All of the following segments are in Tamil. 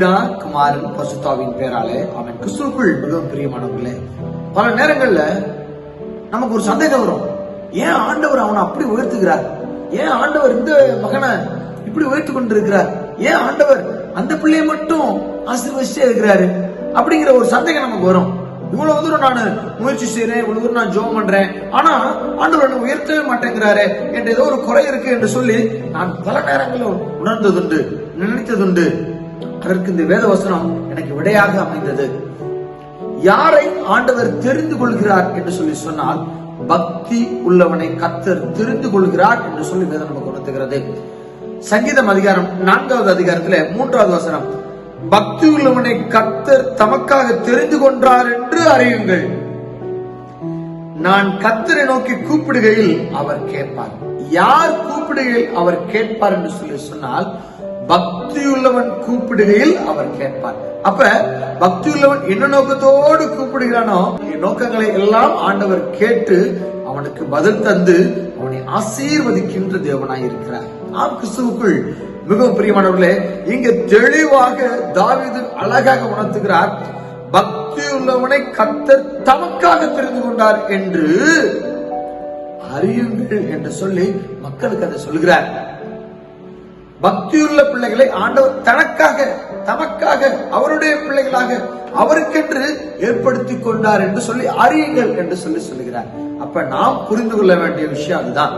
பிதா குமாரன் பரிசுத்தாவின் பேராலே அவன் கிறிஸ்துவுக்குள் மிகவும் பிரியமானவர்களே, பல நேரங்கள்ல நமக்கு ஒரு சந்தேகம் வரும். ஏன் ஆண்டவர் அவனை அப்படி உயர்த்துகிறார்? ஏன் ஆண்டவர் இந்த மகனை இப்படி உயர்த்து கொண்டிருக்கிறார்? ஏன் ஆண்டவர் அந்த பிள்ளையை மட்டும் ஆசீர்வதிச்சே இருக்கிறாரு? அப்படிங்கிற ஒரு சந்தேகம் நமக்கு வரும். இவ்வளவு தூரம் நான் முயற்சி செய்யறேன், இவ்வளவு தூரம் நான் ஜெபம் பண்றேன், ஆனா ஆண்டவர் உயர்த்தவே மாட்டேங்கிறாரு என்ற ஏதோ ஒரு குறை இருக்கு என்று சொல்லி நான் பல நேரங்களும் உணர்ந்ததுண்டு, நினைத்ததுண்டு. அதற்கு இந்த வேத வசனம் எனக்கு விடையாக அமைந்தது. யாரை ஆண்டவர் தெரிந்து கொள்கிறார் என்று சொல்லி சொன்னால், பக்தி உள்ளவனை கர்த்தர் தெரிந்து கொள்கிறார் என்று சொல்லி வேதம் நமக்கு உணர்த்துகிறது. சங்கீதம் அதிகாரம் 4வது அதிகாரத்துல 3வது வசனம், பக்தி உள்ளவனை கர்த்தர் தமக்காக தெரிந்து கொண்டார் என்று அறியுங்கள். நான் கர்த்தரை நோக்கி கூப்பிடுகையில் அவர் கேட்பார். யார் கூப்பிடுகையில் அவர் கேட்பார் என்று சொல்லி சொன்னால், பக்தியுள்ளவன் கூப்பிடுகையில் அவர் கேட்பார். அப்ப பக்தியுள்ளவன் என்ன நோக்கத்தோடு கூப்பிடுகிறானோ, நோக்கங்களை எல்லாம் ஆண்டவர் கேட்டு அவனுக்கு பதில் தந்து அவனை ஆசீர்வதிக்கின்ற தேவனாய் இருக்கிறார். ஆம், கிறிஸ்துவுக்குள் மிகவும் பிரியமானவர்களே, இங்கு தெளிவாக தாவீது அழகாக உணர்த்துகிறார். பக்தி உள்ளவனை கர்த்தர் தமக்காக தெரிந்து கொண்டார் என்று அறியுங்கள் என்று சொல்லி மக்களுக்கு அதை சொல்கிறார். பக்தியுள்ள பிள்ளைகளை ஆண்டவர் தமக்காக அவருடைய பிள்ளைகளாக அவருக்கென்று ஏற்படுத்தி கொண்டார் என்று சொல்லி அறியுங்கள் என்று சொல்லி சொல்லுகிறார். அப்ப நாம் புரிந்து கொள்ள வேண்டிய விஷயம் அதுதான்.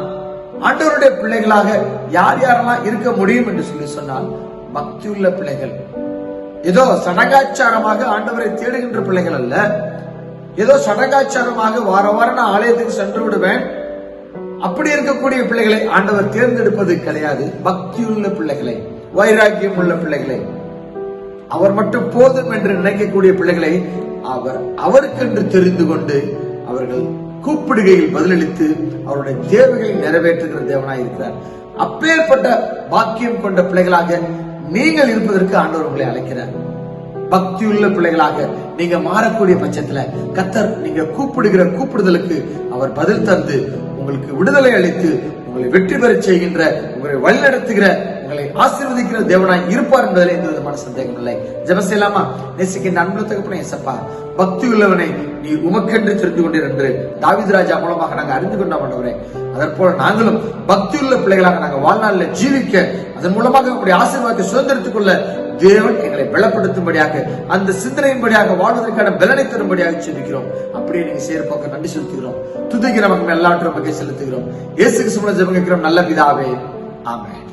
ஆண்டவருடைய பிள்ளைகளாக யார் யாரெல்லாம் இருக்க முடியும் என்று சொல்லி சொன்னால், பக்தியுள்ள பிள்ளைகள். ஏதோ சடங்காச்சாரமாக ஆண்டவரை தேடுகின்ற பிள்ளைகள் அல்ல. ஏதோ சடங்காச்சாரமாக வார வாரம் நான் ஆலயத்துக்கு சென்று விடுவேன், அப்படி இருக்கக்கூடிய பிள்ளைகளை ஆண்டவர் தேர்ந்தெடுப்பது கிடையாது. பக்தியுள்ள பிள்ளைகளை, வைராக்கியம் உள்ள பிள்ளைகளை, அவர் மட்டும் போதும் என்று நினைக்கக்கூடிய பிள்ளைகளை அவர் அவருக்கென்று தெரிந்து கொண்டு அவர்கள் கூப்பிடுகையில் பதிலளித்து அவருடைய தேவைகளை நிறைவேற்றுகிற தேவனாய் இருக்கிறார். அப்பேற்பட்ட பாக்கியம் கொண்ட பிள்ளைகளாக நீங்கள் இருப்பதற்கு ஆண்டவர் உங்களை அழைக்கிறார். பக்தியுள்ள பிள்ளைகளாக நீங்க மாறக்கூடிய பட்சத்துல கர்த்தர் நீங்க கூப்பிடுகிற கூப்பிடுதலுக்கு அவர் பதில் தந்து உங்களுக்கு விடுதலை அளித்து உங்களை வெற்றி பெற செய்கின்ற, உங்களை வழிநடத்துகிற, உங்களை ஆசீர்வதிக்கிற தேவனாய் இருப்பார் என்பதில் எந்த விதமான சந்தேகம் இல்லை. ஜெபம் செய்யலாமா? நேசிக்கின்ற அன்பு தகப்பனே இயேசப்பா, பக்தி உள்ளவனை நீ உமக்கென்று தெரிந்து கொண்டீர் என்று தாவீது ராஜா மூலமாக நாங்கள் அறிந்து கொண்டோம் ஆண்டவரே. அதற்போல நாங்களும் பக்தியுள்ள பிள்ளைகளாக நாங்கள் வாழ்நாளில் ஜீவிக்க, அதன் மூலமாக உங்களுடைய ஆசீர்வாதத்தை சுதந்திரத்துக் கொள்ள தேவன் எங்களை பலப்படுத்தும்படியாக, அந்த சிந்தனையின்படியாக வாழ்வதற்கான பலனை தரும்படியாக ஜெபிக்கிறோம். அப்படியே நீங்க சேர்ப்பாக்க நன்றி செலுத்துகிறோம், துதிக்கிற மக்கள் எல்லாவற்றும் செலுத்துகிறோம். இயேசு கிறிஸ்துவின் ஜெபம் கேட்கிறோம் நல்ல பிதாவே, ஆமென்.